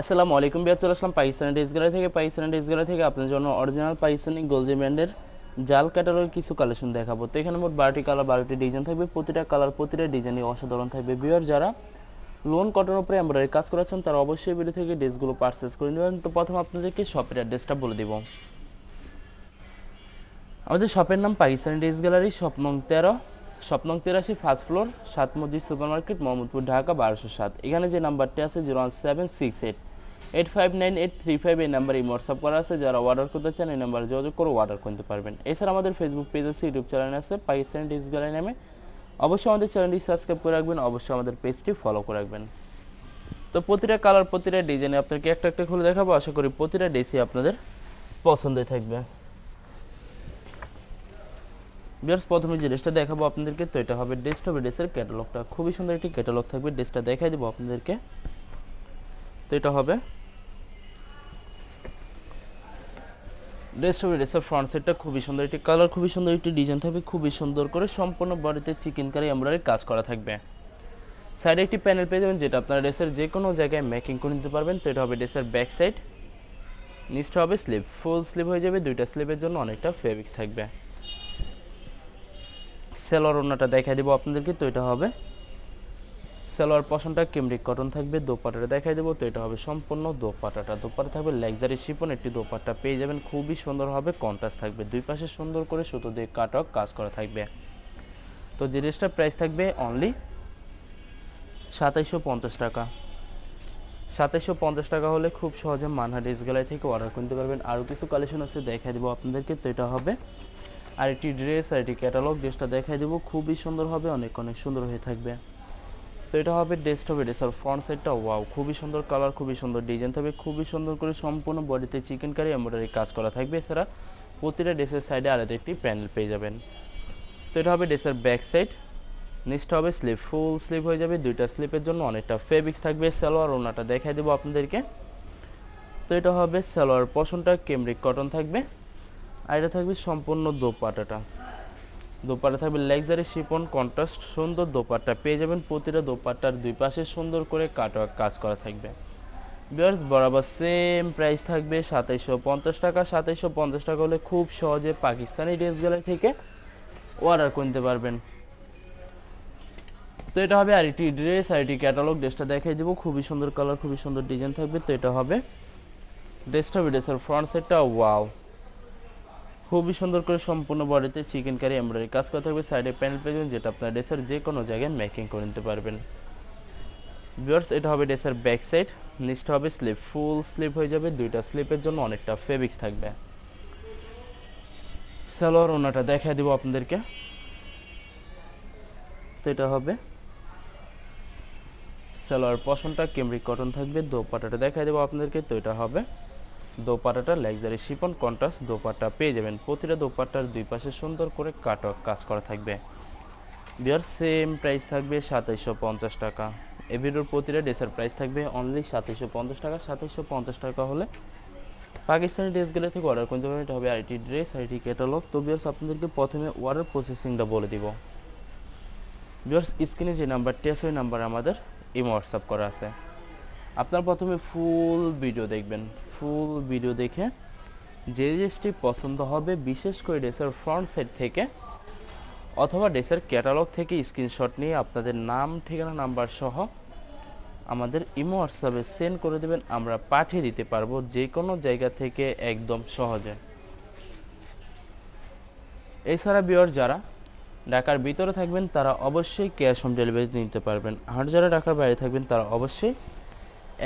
আসসালামু আলাইকুম বিয়ার, চলে আসলাম পাকিস্তানি ড্রেস গ্যালারি থেকে আপনার জন্য অরিজিনাল পাকিস্তানি গোলজি ব্র্যান্ডের জাল ক্যাটালগের কিছু কালেকশন দেখাবো। তো এখানে মোট 12টি কালার 12টি ডিজাইন থাকবে, প্রতিটা কালার প্রতিটা ডিজাইনই অসাধারণ থাকবে। বিয়ার যারা লোন কটনের উপরে এমব্রয়ডারি কাজ করাচ্ছেন তারা অবশ্যই ভিডিও থেকে ড্রেসগুলো পারচেস করে নেবেন। তো প্রথম আপনাদেরকে শপের অ্যাড্রেসটা বলে দিব। আমাদের শপের নাম পাকিস্তানি ড্রেস গ্যালারি, স্বপ্নং 83, ফার্স্ট ফ্লোর, 7 মসজিদ সুপার মার্কেট, মোহাম্মদপুর, ঢাকা 1207। এখানে যে নাম্বারটি আছে 01768859835, এই নাম্বারে হোয়াটসঅ্যাপ করা আছে। যারা অর্ডার করতে চান এই নাম্বারে যোগাযোগ করে অর্ডার করতে পারবেন। এছাড়া আমাদের ফেসবুক পেজ আছে, ইউটিউব চ্যানেল আছে পাকিস্তানি ড্রেস গ্যালারি নামে। অবশ্যই আমাদের চ্যানেলটি সাবস্ক্রাইব করে রাখবেন, অবশ্যই আমাদের পেজটি ফলো করে রাখবেন। তো প্রতিটা কালার প্রতিটা ডিজাইনে আপনাকে একটা একটা খুলে দেখাবো, আশা করি প্রতিটা ড্রেসই আপনাদের পছন্দের থাকবে। ভিউয়ার্স, প্রথমে যে ড্রেসটা দেখাবো আপনাদেরকে, তো এটা হবে ড্রেসের ক্যাটালগটা। খুবই সুন্দর একটি ক্যাটালগ থাকবে, ড্রেসটা দেখাই দেবো আপনাদেরকে। তো এটা হবে ড্রেসের ফ্রন্ট সেটটা, খুবই সুন্দর একটি কালার, খুবই সুন্দর একটি ডিজাইন থাকবে, খুবই সুন্দর করে সম্পূর্ণ বডিতে চিকেন কারি এমব্রয়ডারি কাজ করা থাকবে। সাইডে একটি প্যানেল পেয়ে যাবেন, যেটা আপনারা ড্রেসের যে কোনো জায়গায় মেকিং করে নিতে পারবেন। তো এটা হবে ড্রেসের ব্যাক সাইড, নিচটা হবে স্লিভ, ফুল স্লিভ হয়ে যাবে, দুইটা স্লিভের জন্য অনেকটা ফেব্রিক্স থাকবে। সেলোয়ার ওড়নাটা দেখাই দেবো আপনাদেরকে। তো এটা হবে সেলোয়ার পশনটা কেমব্রিক কটন থাকবে, দোপাট্টাটা দেখাই দেবো। তো এটা হবে সম্পূর্ণ দোপাট্টাটা থাকবে লাক্সারি শিফন একটি দোপাট্টা পেয়ে যাবেন, খুবই সুন্দর হবে, কন্ট্রাস্ট থাকবে, দুই পাশে সুন্দর করে সুতো দিয়ে কাটওয়ার্ক কাজ করা থাকবে। তো যে ড্রেসটার প্রাইস থাকবে অনলি 2750 টাকা। 2750 টাকা হলে খুব সহজে মানহা ড্রেস গ্যালারি থেকে অর্ডার করতে পারবেন। আরও কিছু কালেকশন আছে, দেখাই দেবো আপনাদেরকে। তো এটা হবে আরেকটি ড্রেস, আরেকটি ক্যাটালগ, ড্রেসটা দেখাই দেবো, খুবই সুন্দর হবে, অনেক অনেক সুন্দর হয়ে থাকবে। তো এটা হবে ড্রেসের ফ্রন্ট সাইডটা, ওয়াও, খুবই সুন্দর কালার, খুবই সুন্দর ডিজাইন থাকবে, খুবই সুন্দর করে সম্পূর্ণ বডিতে চিকেন কারি এমব্রয়ডারি কাজ করা থাকবে। এছাড়া প্রতিটা ড্রেসের সাইডে আলাদা একটি প্যানেল পেয়ে যাবেন। তো এটা হবে ড্রেসের ব্যাক সাইড, নিচটা হবে স্লিভ, ফুল স্লিভ হয়ে যাবে, দুইটা স্লিপের জন্য অনেকটা ফেব্রিক্স থাকবে। সালোয়ার ওড়নাটা দেখাই দেবো আপনাদেরকে। তো এটা হবে সালোয়ার পশনটা কেমব্রিক কটন থাকবে, আর এটা থাকবে সম্পূর্ণ দোপাট্টাটা থাকবে লাক্সারি শিফন কন্ট্রাস্ট সুন্দর দোপাট্টা পেয়ে যাবেন। প্রতিটা দোপাট্টার দুই পাশে সুন্দর করে কাটওয়ার্ক কাজ করা থাকবে। ভিউয়ার্স, বরাবর সেম প্রাইস থাকবে 2750 টাকা। 2750 টাকা হলে খুব সহজে পাকিস্তানি ড্রেস গ্যালারি থেকে অর্ডার করতে পারবেন। তো এটা হবে আরেকটি ড্রেস, আরেকটি ক্যাটালগ, ড্রেসটা দেখাই দেবো, খুবই সুন্দর কালার, খুবই সুন্দর ডিজাইন থাকবে। তো এটা হবে ড্রেসের ফ্রন্ট সাইডটা, ওয়াও, খুবই সুন্দর করে সম্পূর্ণ বডিতে চিকেন কারি এমব্রয়ডারি কাজ করা থাকবে। সাইডে প্যানেল পেয়ে যাবেন, যেটা আপনার ড্রেসের যে কোনো জায়গায় মেকিং করে নিতে পারবেন। ভিউয়ার্স, এটা হবে ড্রেসের ব্যাক সাইড, নিচটা হবে স্লিভ, ফুল স্লিভ হয়ে যাবে, দুইটা স্লিপের জন্য অনেকটা ফেব্রিক্স থাকবে। সালোয়ার ওড়নাটা দেখাই দেবো আপনাদেরকে। তো এটা হবে সালোয়ার পশনটা কেমব্রিক কটন থাকবে, দোপাট্টাটা দেখাই দেবো আপনাদেরকে। তো এটা হবে দোপাট্টাটা লাক্সারি শিফন কন্ট্রাস্ট দোপাট্টা পেয়ে যাবেন। প্রতিটা দোপাট্টার দুই পাশে সুন্দর করে কাটওয়ার্ক কাজ করা থাকবে। বিয়ার সেম প্রাইস থাকবে 2750 টাকা। এই ভিডিওর প্রতিটা ড্রেসের প্রাইস থাকবে অনলি 2750 টাকা। 2750 টাকা হলে পাকিস্তানি ড্রেস গেলে থেকে অর্ডার করতে পারবেন। এটা হবে আইটি ড্রেস, আইটি ক্যাটালগ। তো বিয়ার্স, আপনাদেরকে প্রথমে অর্ডার প্রসেসিংটা বলে দিব। বিয়ার্স, স্ক্রিনে যে নাম্বারটি আছে ওই নাম্বারে আমাদের হোয়াটসঅ্যাপ করা আছে। আপনারা প্রথমে ফুল ভিডিও দেখবেন, ফুল ভিডিও দেখে যে ড্রেসটি পছন্দ হবে, বিশেষ করে ড্রেসের ফ্রন্ট সাইড থেকে অথবা ড্রেসের ক্যাটালগ থেকে স্ক্রিনশট নিয়ে আপনাদের নাম, ঠিকানা, নাম্বার সহ আমাদের হোয়াটসঅ্যাপে সেন্ড করে দেবেন, আমরা পাঠিয়ে দিতে পারবো যে কোনো জায়গা থেকে একদম সহজে। এছাড়া ভিউয়ার, যারা ঢাকার ভিতরে থাকবেন তারা অবশ্যই ক্যাশ অন ডেলিভারি নিতে পারবেন, আর যারা ঢাকার বাইরে থাকবেন তারা অবশ্যই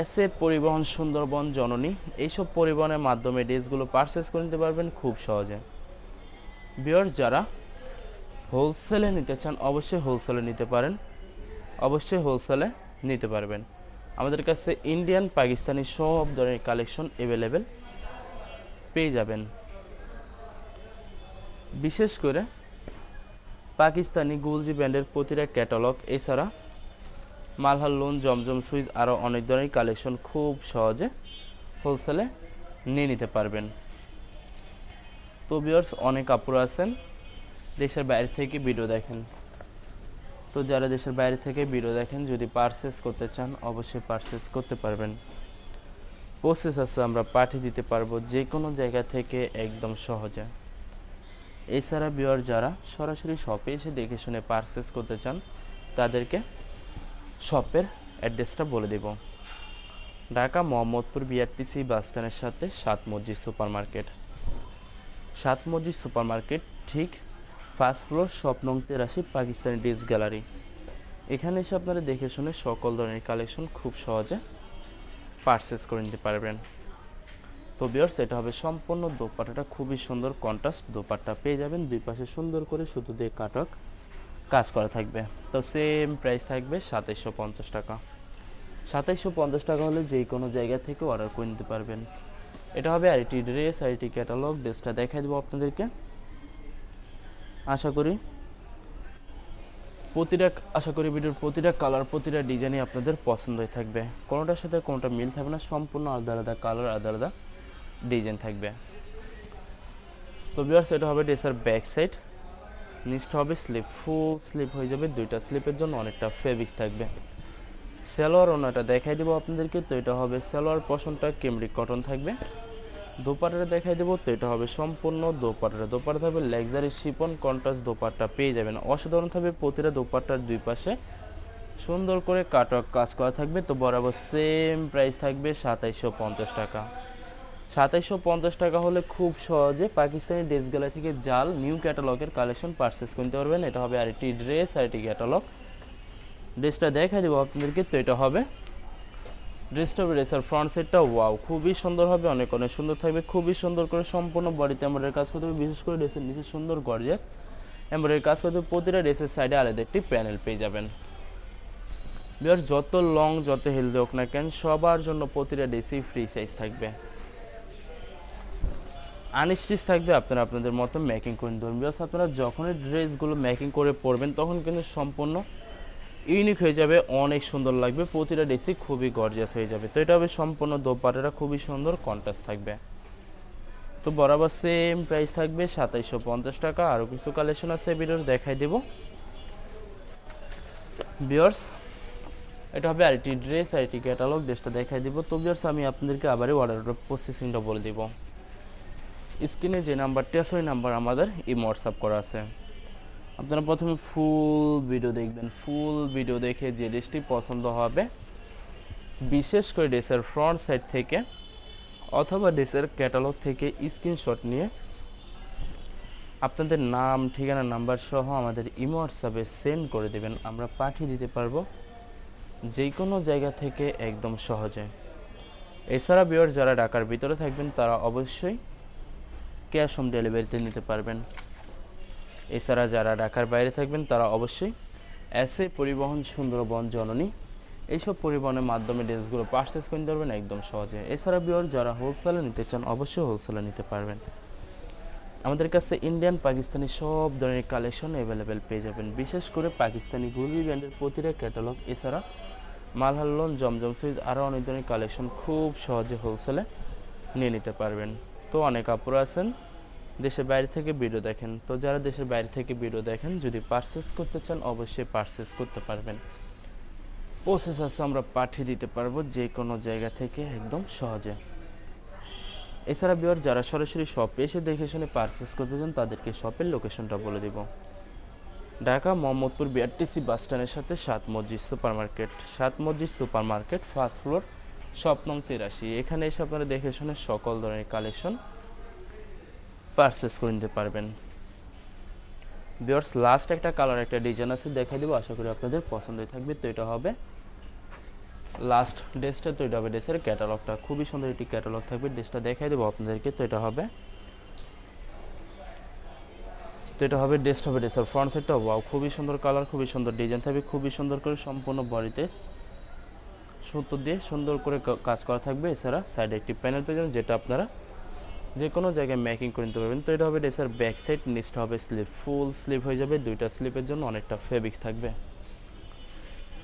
এসএ পরিবহন, সুন্দরবন, জননী, এইসব পরিবহনের মাধ্যমে ড্রেসগুলো পারচেস করে নিতে পারবেন খুব সহজে। ভিউয়ার, যারা হোলসেলে নিতে চান অবশ্যই হোলসেলে নিতে পারেন, অবশ্যই হোলসেলে নিতে পারবেন। আমাদের কাছে ইন্ডিয়ান, পাকিস্তানি সব ধরনের কালেকশন অ্যাভেলেবেল পেয়ে যাবেন। বিশেষ করে পাকিস্তানি গুলজি ব্র্যান্ডের প্রতিটা ক্যাটালগ, এছাড়া মালহার লোন, জমজম সুইচ, আরও অনেক ধরনের কালেকশন খুব সহজে হোলসেলে নিয়ে নিতে পারবেন। তো ভিউয়ার্স, অনেক আপুরা আছেন দেশের বাইরে থেকে ভিডিও দেখেন। তো যারা দেশের বাইরে থেকে ভিডিও দেখেন, যদি পারচেস করতে চান অবশ্যই পারচেস করতে পারবেন। প্রসেস আছে, আমরা পাঠিয়ে দিতে পারবো যে কোনো জায়গা থেকে একদম সহজে। এছাড়া ভিউয়ার যারা সরাসরি শপে এসে দেখে শুনে পারচেস করতে চান তাদেরকে শপের অ্যাড্রেসটা বলে দেব। ঢাকা মোহাম্মদপুর বিআরটিসি বাস স্ট্যান্ডের সাথে 7 মসজিদ সুপার মার্কেট। 7 মসজিদ সুপার মার্কেট ঠিক ফার্স্ট ফ্লোর, শপ নং 83, পাকিস্তানি ড্রেস গ্যালারি। এখানে এসে আপনারা দেখে শুনে সকল ধরনের কালেকশন খুব সহজে পারচেস করে নিতে পারবেন। তো ভিউয়ার্স, এটা হবে সম্পূর্ণ দোপাট্টাটা খুবই সুন্দর কন্ট্রাস্ট দোপাট্টা পেয়ে যাবেন, দুই পাশে সুন্দর করে সুতো দিয়ে কাটক কাজ করা থাকবে। তো সেম প্রাইস থাকবে 2750 টাকা। 2750 টাকা হলে যে কোনো জায়গা থেকে অর্ডার করে নিতে পারবেন। এটা হবে আরেকটি ড্রেস, আরেকটি ক্যাটালগ। ড্রেসটা দেখাই দেবো আপনাদেরকে। আশা করি ভিডিওর প্রতিটা কালার, প্রতিটা ডিজাইনই আপনাদের পছন্দ হয়ে থাকবে। কোনোটার সাথে কোনোটা মিল থাকবে না, সম্পূর্ণ আলাদা আলাদা কালার, আলাদা আলাদা ডিজাইন থাকবে। তো ভিউয়ার্স, এটা হবে ড্রেসের ব্যাক সাইড, নিচটা হবে স্লিপ, ফুল স্লিপ হয়ে যাবে, দুইটা স্লিপের জন্য অনেকটা ফেব্রিক্স থাকবে। সালোয়ার ওনাটা দেখাই দেবো আপনাদেরকে। তো এটা হবে সালোয়ার পোরশনটা কেমব্রিক কটন থাকবে। দোপাট্টাটা দেখাই দেবো। তো এটা হবে সম্পূর্ণ দোপাট্টা থাকবে লাক্সারি শিফন কন্ট্রাস্ট দোপাট্টা পেয়ে যাবেন। অসাধারণ থাকবে, প্রতিটা দোপাট্টার দুই পাশে সুন্দর করে কাটওয়ার্ক কাজ করা থাকবে। তো বরাবর সেম প্রাইস থাকবে 2750 টাকা। 2750 টাকা হলে খুব সহজে পাকিস্তানি ড্রেস গ্যালারি থেকে জাল নিউ ক্যাটালগের কালেকশন পারচেস করতে পারবেন। এটা হবে আরেকটি ড্রেস, আরেকটি ক্যাটালগ। ড্রেসটা দেখাই দেবো আপনাদেরকে। তো এটা হবে ড্রেসের ফ্রন্ট সাইডটা ওয়াও খুবই সুন্দর হবে, অনেক অনেক সুন্দর থাকবে, খুবই সুন্দর করে সম্পূর্ণ বডিতে এমব্রয়ডারি কাজ করতে হবে। বিশেষ করে ড্রেসের নিচে সুন্দর গর্জিয়াস এমব্রয়ডারি কাজ করতে হবে। প্রতিটা ড্রেসের সাইডে আলাদা একটি প্যানেল পেয়ে যাবেন। ভিউয়ার, যত লং যত হেলদি হোক না কেন, সবার জন্য প্রতিটা ড্রেসই ফ্রি সাইজ থাকবে, আনস্টিচ থাকবে। আপনারা আপনাদের মতো মেকিং করে নিতে পারবেন। আপনারা যখনই ড্রেসগুলো মেকিং করে পরবেন তখন কিন্তু সম্পূর্ণ ইউনিক হয়ে যাবে, অনেক সুন্দর লাগবে, প্রতিটা ড্রেসই খুবই গর্জিয়াস হয়ে যাবে। তো এটা হবে সম্পূর্ণ দোপাট্টাটা খুবই সুন্দর কন্ট্রাস্ট থাকবে। তো বরাবর সেম প্রাইস থাকবে 2750 টাকা। আরও কিছু কালেকশন আছে ভিডিওর দেখাই দেব। ভিউয়ার্স, এটা হবে আরেকটি ড্রেস, আরেকটি ক্যাটালগ। ড্রেসটা দেখাই দিব। তো ভিউয়ার্স, আমি আপনাদেরকে আবারও অর্ডার প্রসেসিংটা বলে দিব। স্ক্রিনে যে নাম্বারটি আছে ওই নাম্বার আমাদের হোয়াটসঅ্যাপ করা আছে। আপনারা প্রথমে ফুল ভিডিও দেখবেন, ফুল ভিডিও দেখে যে ড্রেসটি পছন্দ হবে, বিশেষ করে ড্রেসের ফ্রন্ট সাইড থেকে অথবা ড্রেসের ক্যাটালগ থেকে স্ক্রিনশট নিয়ে আপনাদের নাম, ঠিকানা, নাম্বার সহ আমাদের হোয়াটসঅ্যাপে সেন্ড করে দেবেন। আমরা পাঠিয়ে দিতে পারবো যে কোনো জায়গা থেকে একদম সহজে। এছাড়া ভিউয়ার যারা ঢাকার ভিতরে থাকবেন তারা অবশ্যই ক্যাশ অন ডেলিভারিতে নিতে পারবেন। এছাড়া যারা ঢাকার বাইরে থাকবেন তারা অবশ্যই এসএ পরিবহন, সুন্দরবন, জননী এইসব পরিবহনের মাধ্যমে ড্রেসগুলো পারচেস করতে পারবেন একদম সহজে। এছাড়া ভিউয়ার যারা হোলসেলে নিতে চান অবশ্যই হোলসেলে নিতে পারবেন। আমাদের কাছে ইন্ডিয়ান, পাকিস্তানি সব ধরনের কালেকশন অ্যাভেলেবেল পেয়ে যাবেন। বিশেষ করে পাকিস্তানি গুলজি ব্র্যান্ডের প্রতিটা ক্যাটালগ, এছাড়া মালহাল্লন, জমজম সুইচ আরও অনেক ধরনের কালেকশন খুব সহজে হোলসেলে নিয়ে নিতে পারবেন। তো অনেক আপুরা আছেন দেশের বাইরে থেকে ভিডিও দেখেন। তো যারা দেশের বাইরে থেকে ভিডিও দেখেন যদি পারচেস করতে চান অবশ্যই পারচেস করতে পারবেন। প্রসেস আছে, আমরা পাঠিয়ে দিতে পারবো যে কোনো জায়গা থেকে একদম সহজে। এছাড়া ভিউয়ার যারা সরাসরি শপে এসে দেখে শুনে পারচেস করতে চান তাদেরকে শপের লোকেশনটা বলে দিব। ঢাকা মোহাম্মদপুর বিআরটিসি বাস স্ট্যান্ডের সাথে 7 মসজিদ সুপার মার্কেট। 7 মসজিদ super market, first floor, shop নং 83। এখানে এসে আপনারা দেখে শুনে সকল ধরনের কালেকশন পারচেস করে নিতে পারবেন। ভিউয়ার্স, লাস্ট একটা কালার, একটা ডিজাইন আছে দেখাই দেবো, আশা করি আপনাদের পছন্দই থাকবে। তো এটা হবে লাস্ট ড্রেসটা। তো এটা হবে ড্রেসের ক্যাটালগটা, খুবই সুন্দর একটি ক্যাটালগ থাকবে। ড্রেসটা দেখাই দেবো আপনাদেরকে। তো এটা হবে ড্রেসটা হবে ড্রেসের ফ্রন্ট সাইডটা ওয়াও খুবই সুন্দর কালার, খুবই সুন্দর ডিজাইন থাকবে, খুবই সুন্দর করে সম্পূর্ণ বডিতে সুতো দিয়ে সুন্দর করে কাজ করা থাকবে। এছাড়া সাইডে একটি প্যানেল পেয়ে যাবেন যেটা আপনারা যে কোনো জায়গায় মেকিং করে নিতে পারবেন। তো এটা হবে ড্রেসের ব্যাক সাইড, নিচটা হবে স্লিপ, ফুল স্লিপ হয়ে যাবে, দুইটা স্লিপের জন্য অনেকটা ফেব্রিক্স থাকবে।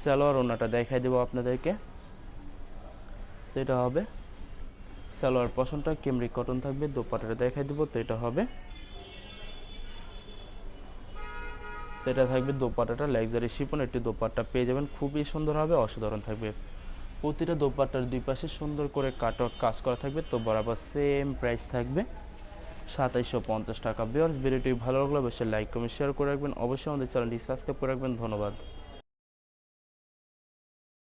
সালোয়ার ওনাটা দেখাই দেবো আপনাদেরকে। তো এটা হবে সালোয়ার পোরশনটা কেমব্রিক কটন থাকবে, দোপাট্টাটা দেখাই দেবো। তো এটা হবে, তো এটা থাকবে দোপাট্টাটা লাক্সারি শিফন একটি দোপাট্টা পেয়ে যাবেন, খুবই সুন্দর হবে, অসাধারণ থাকবে। প্রতিটা দোপাট্টার দুই পাশে সুন্দর করে কাটওয়ার্ক কাজ করা থাকবে, তো বরাবর সেম প্রাইস থাকবে 2750 টাকা। ভিউয়ার্স, ভিডিওটি ভালো লাগলে অবশ্যই লাইক কমেন্ট শেয়ার করে রাখবেন, অবশ্যই আমাদের চ্যানেলটি সাবস্ক্রাইব করে রাখবেন। ধন্যবাদ।